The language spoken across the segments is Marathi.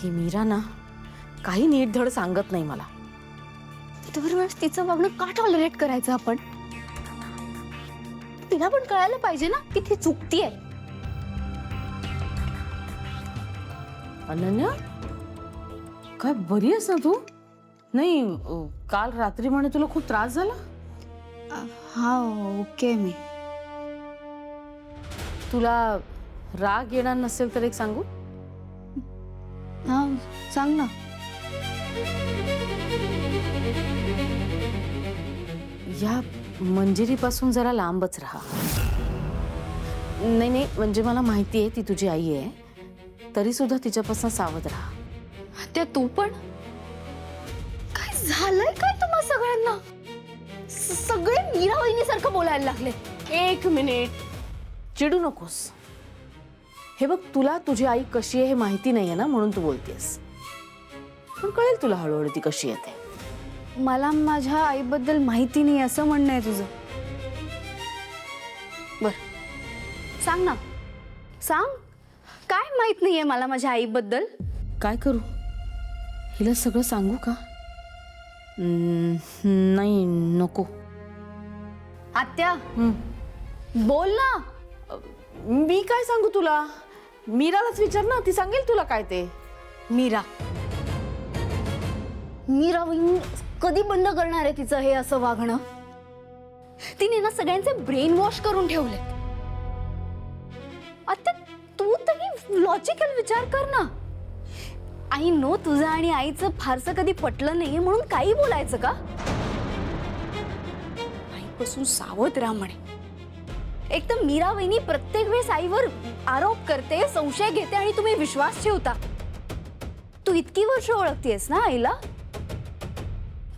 ही मीरा ना काही नीट धड सांगत नाही मला. दरवेळेस तिचं वागणं का टॉलरेट करायचं आपण? तिला पण कळायला पाहिजे ना की ती चुकतीये. अनन्या, काय बरी आहेस ना तू? नाही, काल रात्री म्हणे तुला खूप त्रास झाला. हा ओके. मी तुला राग येणार नसेल तर एक सांगू? हा सांग ना. या मंजिरीपासून जरा लांबच राहा. नाही नाही, म्हणजे मला माहिती आहे ती तुझी आई आहे, तरी सुद्धा तिच्यापासून सावध राहा. त्या तू पण काय झालंय काय तुम्हा सगळ्यांना? सगळे मीरा वहिनीसारखं बोलायला लागले. एक मिनिट, चिडू नकोस. हे बघ, तुला तुझी आई कशी आहे हे माहिती नाहीये ना, म्हणून तू बोलतेस. पण कळेल तुला हळूहळू ती कशी आहे ते. मला माझ्या आईबद्दल माहिती नाही असं म्हणणं आहे तुझं? बर सांग ना, सांग. काय माहित नाहीये मला माझ्या आईबद्दल? काय करू, हिला सगळं सांगू का? नाही, नको. आत्या बोल ना. मी काय सांगू तुला? मीरालाच विचार ना, ती सांगेल तुला काय ते. मीरा वहिनी कधी बंद करणार आहे तिचं हे असं वागणं? तिने ना सगळ्यांचे ब्रेन वॉश करून ठेवले. आता तू तरी लॉजिकल विचार कर ना. आई नो, तुझं आणि आईचं फारसं कधी पटलं नाहीये म्हणून काही बोलायचं का? आईपासून सावध राहा म्हणे. एक तर मीरा वहिनी प्रत्येक वेळेस आईवर आरोप करते, संशय घेते आणि तुम्ही विश्वास ठेवता. तू इतकी वर्ष ओळखतेस ना आईला.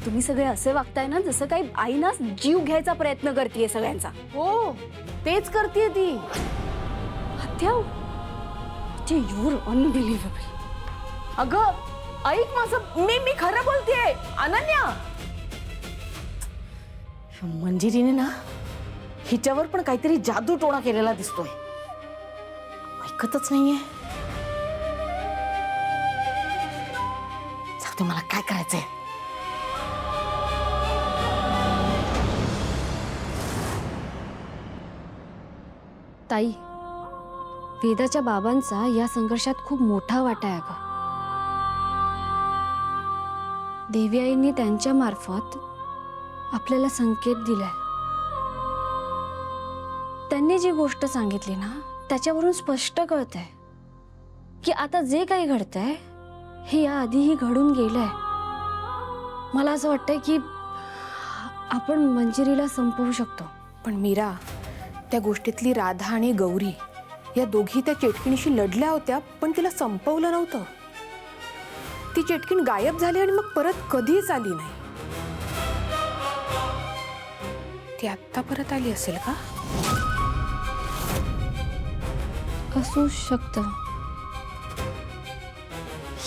तुम्ही सगळे असे वागताय ना जसं काही आई ना जीव घ्यायचा प्रयत्न करतेय सगळ्यांचा. हो, तेच करतेय ती. हत्या, युअर अनबिलिव्हेबल. अगं ऐक माझं, मी खरं बोलतेय अनन्या. मंजिरीने ना हिच्यावर पण काहीतरी जादू टोणा केलेला दिसतोय. ऐकतच नाहीये. सांगते मला काय करायचंय. ताई, वेदाच्या बाबांचा या संघर्षात खूप मोठा वाटा आहे अगं. देवी आईंनी त्यांच्या मार्फत आपल्याला संकेत दिलाय. त्यांनी जी गोष्ट सांगितली ना त्याच्यावरून स्पष्ट कळतंय की आता जे काही घडतंय हे याआधीही घडून गेलंय. मला असं वाटतंय की आपण मंजिरीला संपवू शकतो. पण मीरा, त्या गोष्टीतली राधा आणि गौरी या दोघी त्या चेटकिणीशी लढल्या होत्या, पण तिला संपवलं नव्हतं. ती चेटकीण गायब झाली आणि मग परत कधीच आली नाही. ती आत्ता परत आली असेल का? असू शकतं.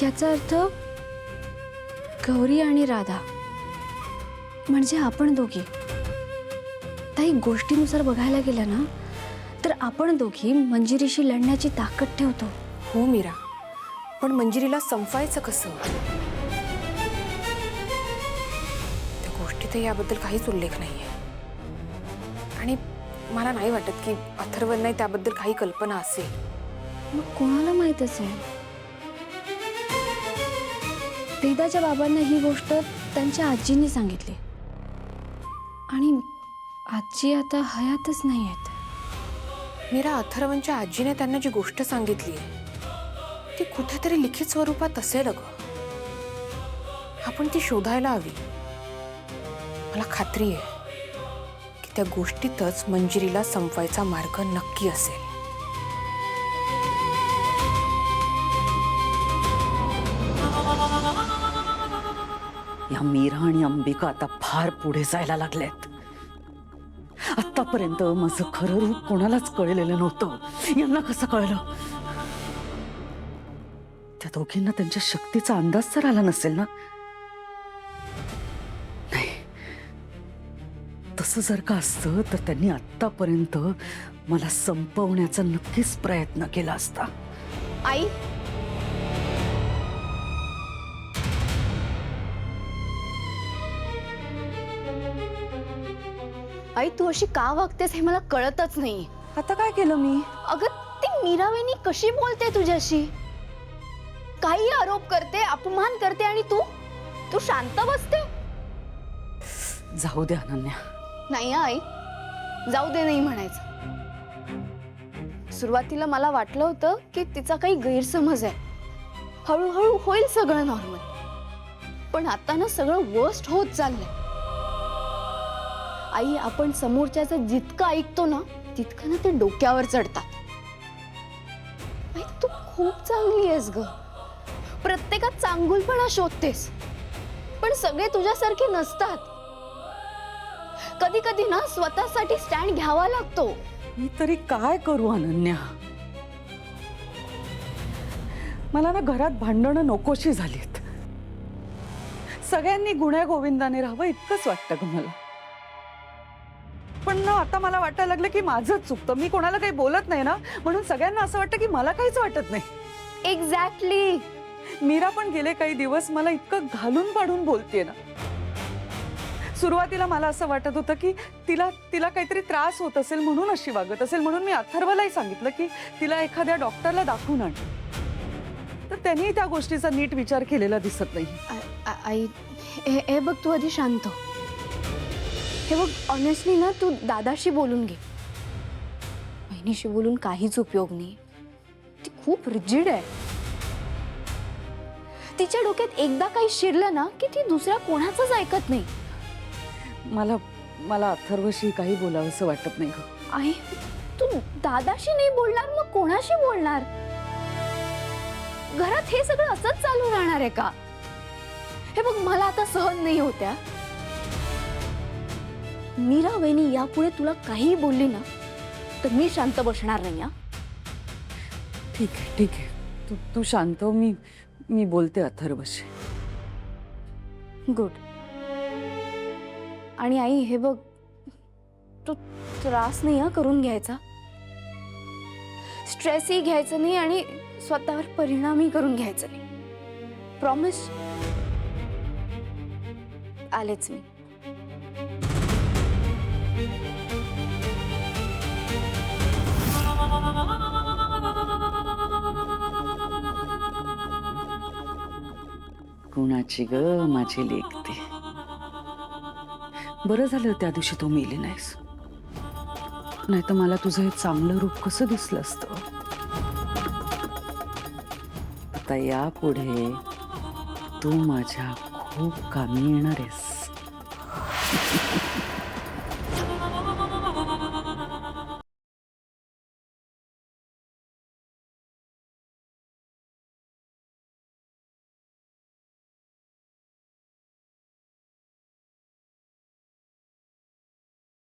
याचा अर्थ गौरी आणि राधा म्हणजे आपण दोघी. काही गोष्टीनुसार बघायला गेलं ना तर आपण दोघी मंजिरीशी लढण्याची ताकद ठेवतो. हो मीरा, पण मंजिरीला संपवायचं कसं? त्या गोष्टीत याबद्दल काहीच उल्लेख नाहीये. आणि मला नाही वाटत की अथर्वने त्याबद्दल काही कल्पना असेल. मग कोणाला माहित असेल? वेदाच्या बाबांना ही गोष्ट त्यांच्या आजींनी सांगितली आणि आजी आता हयातच नाही आहेत. मीरा, अथर्वच्या आजीने त्यांना जी गोष्ट सांगितली ती कुठेतरी लिखित स्वरूपात असेल अगं. आपण ती शोधायला हवी. मला खात्री आहे की त्या गोष्टीतच मंजिरीला संपवायचा मार्ग नक्की असेल. या मीरा आणि अंबिका आता फार पुढे जायला लागल्यात. आतापर्यंत माझं खरं रूप कोणालाच कळलेलं नव्हतं. यांना कसं कळलं? त्या दोघींना त्यांच्या शक्तीचा अंदाज तर आला नसेल ना? नाही, तसं जर का असतं तर त्यांनी आतापर्यंत मला संपवण्याचा नक्कीच प्रयत्न केला असता. आई, आई तू अशी का वागतेस हे मला कळतच नाही. आता काय केलं मी? अगं ती मीराबाईनी कशी बोलते तुझ्याशी, काही आरोप करते, अपमान करते आणि तू तू शांत बसते. जाऊ दे अनन्या. नाही आई, जाऊ दे नाही म्हणायचं. सुरुवातीला मला वाटलं होतं की तिचा काही गैरसमज आहे, हळूहळू होईल सगळं नॉर्मल. पण आता ना सगळं वर्स्ट होत चाललंय. आई आपण समोरच्याचं जितकं ऐकतो ना तितकं ना ते डोक्यावर चढतात. आई तू खूप चांगली आहेस ग, प्रत्येकात चांगुलपणा शोधतेस, पण सगळे तुझ्यासारखे नसतात. कधी कधी ना स्वतःसाठी स्टँड घ्यावा लागतो. मी तरी काय करू अनन्या? मला ना घरात भांडणं नकोशी झालीत. सगळ्यांनी गुण्या गोविंदाने राहावं इतकंच वाटतं ग मला. पण ना आता मला वाटायला लागलं की माझंच चुकतं. मी कोणाला काही बोलत नाही ना, म्हणून सगळ्यांना असं वाटतं की मला काहीच वाटत नाही. एक्झॅक्टली. मीरा पण गेले काही दिवस मला इतकं घालून पाडून बोलतेय ना. सुरुवातीला मला असं वाटत होतं की तिला काहीतरी त्रास होत असेल म्हणून अशी वागत असेल, म्हणून मी अथर्वलाही सांगितलं की तिला एखाद्या डॉक्टरला दाखवून आण. तर त्यांनी त्या गोष्टीचा नीट विचार केलेला दिसत नाही. आई हे बघ, तू आधी शांत हो. हे बघ, ऑनेस्टली ना तू दादाशी बोलून घे. बहिणीशी बोलून काहीच उपयोग नाही. ती खूप रिजिड आहे. तिच्या डोक्यात एकदा काही शिरलं ना की ती दुसऱ्या कोणाचंच ऐकत नाही. मला अथर्वशी काही बोलावंसं वाटत नाही ग. आई तू दादाशी नाही बोलणार मग कोणाशी बोलणार? घरात हे सगळं असंच चालू राहणार आहे का? हे बघ, मला आता सहन नाही होत्या. मीरा वहिनी यापुढे तुला काही बोलली ना तर मी शांत बसणार नाही. ठीक आहे ठीक आहे, तू शांत हो. मी बोलते अथर्वशी. गुड. आणि आई हे बघ, तू त्रास नाही करून घ्यायचा, स्ट्रेसही घ्यायचं नाही आणि स्वतःवर परिणामही करून घ्यायचं नाही. प्रॉमिस. आलेच मी. कुणाची ग माझी लेकते. बरं झालं त्या दिवशी तू मेली नाहीस, नाही तर मला तुझं हे चांगलं रूप कसं दिसलं असतं. आता यापुढे तू माझ्या खूप कामी येणार आहेस.